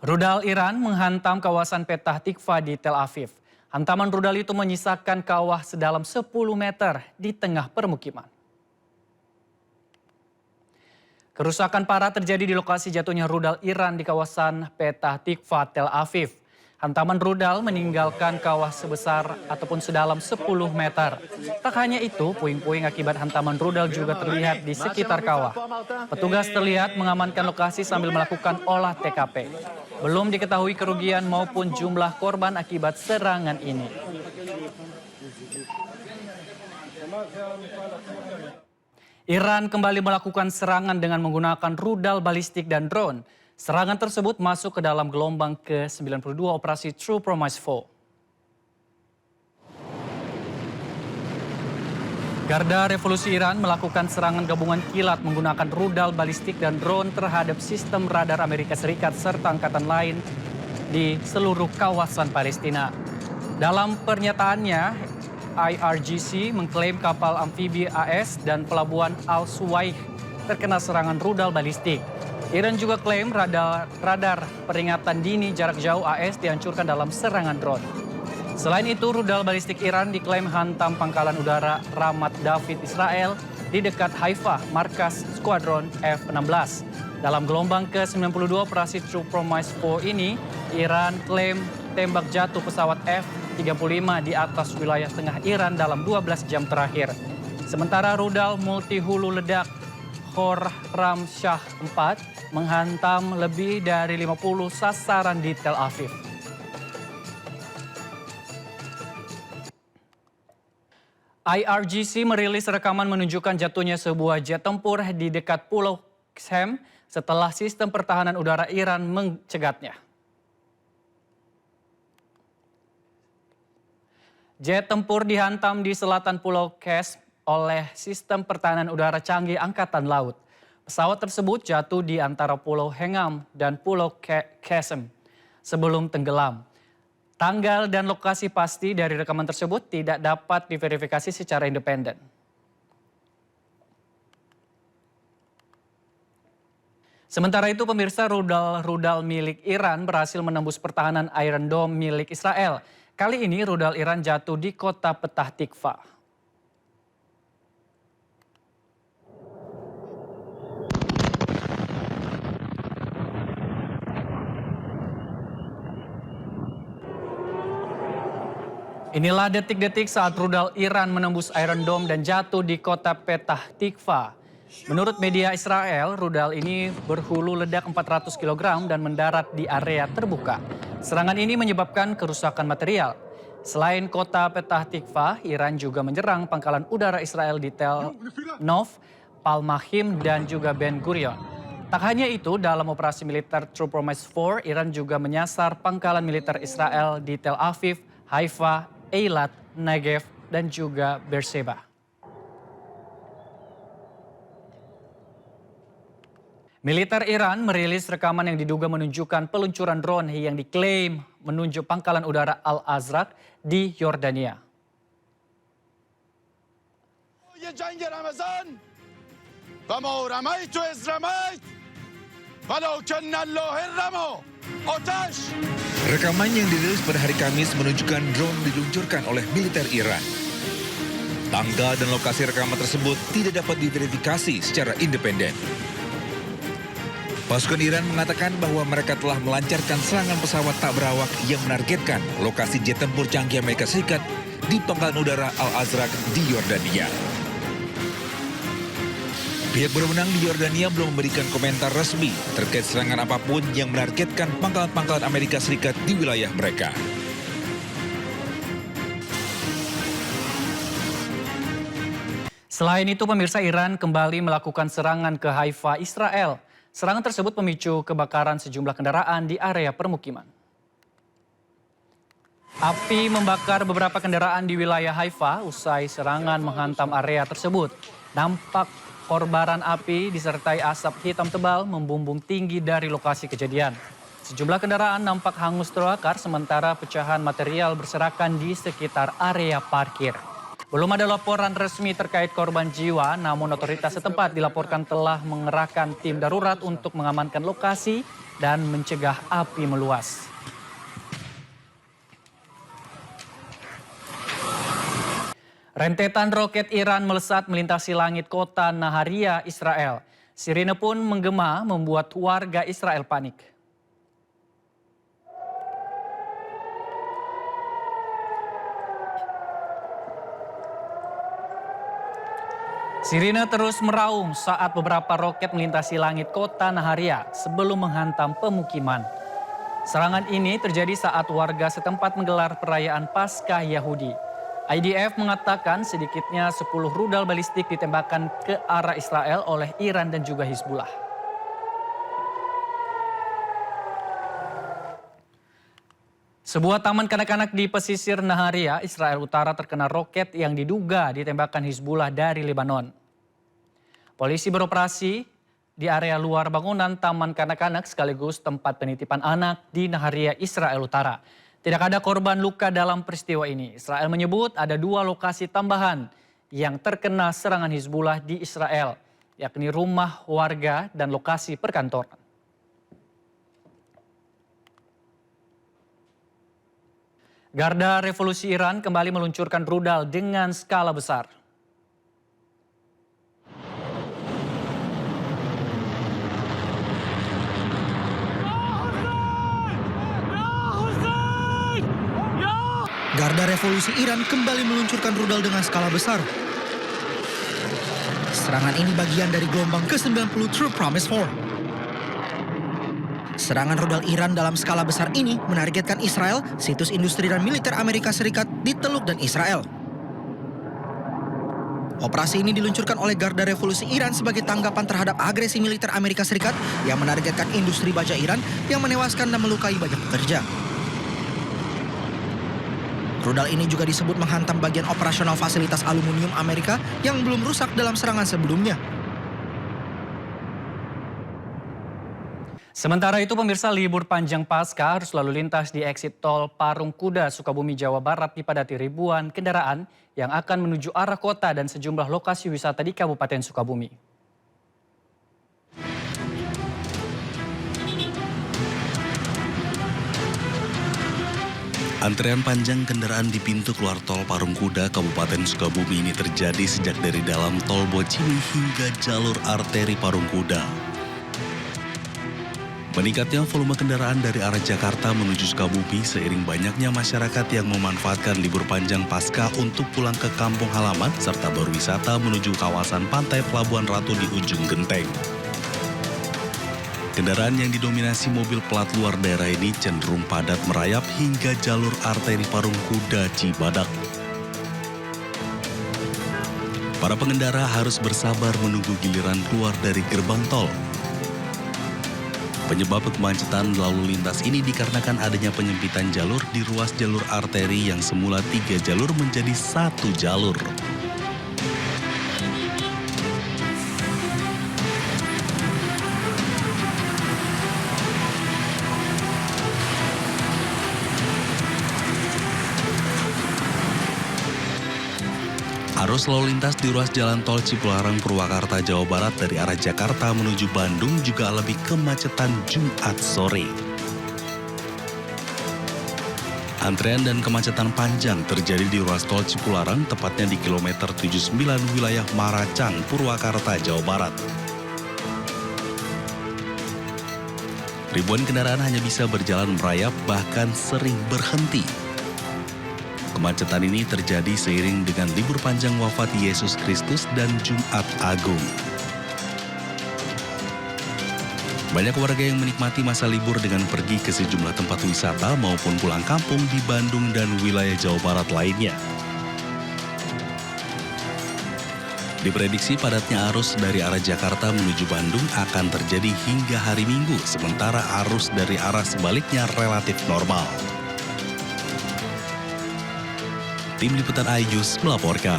Rudal Iran menghantam kawasan Petah Tikva di Tel Aviv. Hantaman rudal itu menyisakan kawah sedalam 10 meter di tengah permukiman. Kerusakan parah terjadi di lokasi jatuhnya rudal Iran di kawasan Petah Tikva, Tel Aviv. Hantaman rudal meninggalkan kawah sebesar ataupun sedalam 10 meter. Tak hanya itu, puing-puing akibat hantaman rudal juga terlihat di sekitar kawah. Petugas terlihat mengamankan lokasi sambil melakukan olah TKP. Belum diketahui kerugian maupun jumlah korban akibat serangan ini. Iran kembali melakukan serangan dengan menggunakan rudal balistik dan drone. Serangan tersebut masuk ke dalam gelombang ke-92 operasi True Promise 4. Garda Revolusi Iran melakukan serangan gabungan kilat menggunakan rudal balistik dan drone terhadap sistem radar Amerika Serikat serta angkatan lain di seluruh kawasan Palestina. Dalam pernyataannya, IRGC mengklaim kapal amfibi AS dan pelabuhan Al-Suwaih terkena serangan rudal balistik. Iran juga klaim radar peringatan dini jarak jauh AS dihancurkan dalam serangan drone. Selain itu, rudal balistik Iran diklaim hantam pangkalan udara Ramat David Israel di dekat Haifa, markas skuadron F-16. Dalam gelombang ke-92 operasi True Promise 4 ini, Iran klaim tembak jatuh pesawat F-35 di atas wilayah tengah Iran dalam 12 jam terakhir. Sementara rudal multi hulu ledak Khorram Shah 4 menghantam lebih dari 50 sasaran di Tel Aviv. IRGC merilis rekaman menunjukkan jatuhnya sebuah jet tempur di dekat Pulau Qesem setelah sistem pertahanan udara Iran mencegatnya. Jet tempur dihantam di selatan Pulau Qesem oleh sistem pertahanan udara canggih Angkatan Laut. Pesawat tersebut jatuh di antara Pulau Hengam dan Pulau Qesem sebelum tenggelam. Tanggal dan lokasi pasti dari rekaman tersebut tidak dapat diverifikasi secara independen. Sementara itu, pemirsa, rudal milik Iran berhasil menembus pertahanan Iron Dome milik Israel. Kali ini rudal Iran jatuh di kota Petah Tikva. Inilah detik-detik saat rudal Iran menembus Iron Dome dan jatuh di kota Petah Tikva. Menurut media Israel, rudal ini berhulu ledak 400 kg dan mendarat di area terbuka. Serangan ini menyebabkan kerusakan material. Selain kota Petah Tikva, Iran juga menyerang pangkalan udara Israel di Tel Nov, Palmahim, dan juga Ben Gurion. Tak hanya itu, dalam operasi militer True Promise 4, Iran juga menyasar pangkalan militer Israel di Tel Aviv, Haifa, Eilat, Negev, dan juga Beersheba. Militer Iran merilis rekaman yang diduga menunjukkan peluncuran drone yang diklaim menunjuk pangkalan udara Al-Azraq di Yordania. Rekaman yang dirilis pada hari Kamis menunjukkan drone diluncurkan oleh militer Iran. Tanggal dan lokasi rekaman tersebut tidak dapat diverifikasi secara independen. Pasukan Iran mengatakan bahwa mereka telah melancarkan serangan pesawat tak berawak yang menargetkan lokasi jet tempur canggih Amerika Serikat di pangkalan udara Al-Azraq di Yordania. Pihak berwenang di Yordania belum memberikan komentar resmi terkait serangan apapun yang menargetkan pangkalan-pangkalan Amerika Serikat di wilayah mereka. Selain itu, pemirsa, Iran kembali melakukan serangan ke Haifa, Israel. Serangan tersebut memicu kebakaran sejumlah kendaraan di area permukiman. Api membakar beberapa kendaraan di wilayah Haifa usai serangan menghantam area tersebut. Nampak kobaran api disertai asap hitam tebal membumbung tinggi dari lokasi kejadian. Sejumlah kendaraan nampak hangus terbakar sementara pecahan material berserakan di sekitar area parkir. Belum ada laporan resmi terkait korban jiwa, namun otoritas setempat dilaporkan telah mengerahkan tim darurat untuk mengamankan lokasi dan mencegah api meluas. Rentetan roket Iran melesat melintasi langit kota Naharia, Israel. Sirine pun menggema membuat warga Israel panik. Sirine terus meraung saat beberapa roket melintasi langit kota Naharia sebelum menghantam pemukiman. Serangan ini terjadi saat warga setempat menggelar perayaan Paskah Yahudi. IDF mengatakan sedikitnya 10 rudal balistik ditembakkan ke arah Israel oleh Iran dan juga Hizbullah. Sebuah taman kanak-kanak di pesisir Naharia, Israel Utara terkena roket yang diduga ditembakkan Hizbullah dari Lebanon. Polisi beroperasi di area luar bangunan taman kanak-kanak sekaligus tempat penitipan anak di Naharia, Israel Utara. Tidak ada korban luka dalam peristiwa ini. Israel menyebut ada 2 lokasi tambahan yang terkena serangan Hizbullah di Israel, yakni rumah warga dan lokasi perkantoran. Garda Revolusi Iran kembali meluncurkan rudal dengan skala besar. Garda Revolusi Iran kembali meluncurkan rudal dengan skala besar. Serangan ini bagian dari gelombang ke-90 True Promise 4. Serangan rudal Iran dalam skala besar ini menargetkan Israel, situs industri dan militer Amerika Serikat di Teluk dan Israel. Operasi ini diluncurkan oleh Garda Revolusi Iran sebagai tanggapan terhadap agresi militer Amerika Serikat yang menargetkan industri baja Iran yang menewaskan dan melukai banyak pekerja. Rudal ini juga disebut menghantam bagian operasional fasilitas aluminium Amerika yang belum rusak dalam serangan sebelumnya. Sementara itu pemirsa, libur panjang Paskah harus lalu lintas di eksit tol Parung Kuda, Sukabumi, Jawa Barat dipadati ribuan kendaraan yang akan menuju arah kota dan sejumlah lokasi wisata di Kabupaten Sukabumi. Antrean panjang kendaraan di pintu keluar tol Parung Kuda, Kabupaten Sukabumi ini terjadi sejak dari dalam tol Bocimi hingga jalur arteri Parung Kuda. Meningkatnya volume kendaraan dari arah Jakarta menuju Sukabumi seiring banyaknya masyarakat yang memanfaatkan libur panjang Paskah untuk pulang ke kampung halaman serta berwisata menuju kawasan pantai Pelabuhan Ratu di ujung genteng. Kendaraan yang didominasi mobil plat luar daerah ini cenderung padat merayap hingga jalur arteri Parung Kuda Cibadak. Para pengendara harus bersabar menunggu giliran keluar dari gerbang tol. Penyebab kemacetan lalu lintas ini dikarenakan adanya penyempitan jalur di ruas jalur arteri yang semula 3 jalur menjadi 1 jalur. Arus lalu lintas di ruas jalan tol Cipularang Purwakarta, Jawa Barat dari arah Jakarta menuju Bandung juga lebih kemacetan Jumat sore. Antrean dan kemacetan panjang terjadi di ruas tol Cipularang, tepatnya di kilometer 79 wilayah Maracang, Purwakarta, Jawa Barat. Ribuan kendaraan hanya bisa berjalan merayap, bahkan sering berhenti. Kemacetan ini terjadi seiring dengan libur panjang wafat Yesus Kristus dan Jumat Agung. Banyak warga yang menikmati masa libur dengan pergi ke sejumlah tempat wisata maupun pulang kampung di Bandung dan wilayah Jawa Barat lainnya. Diprediksi padatnya arus dari arah Jakarta menuju Bandung akan terjadi hingga hari Minggu, sementara arus dari arah sebaliknya relatif normal. Tim Liputan iNews melaporkan.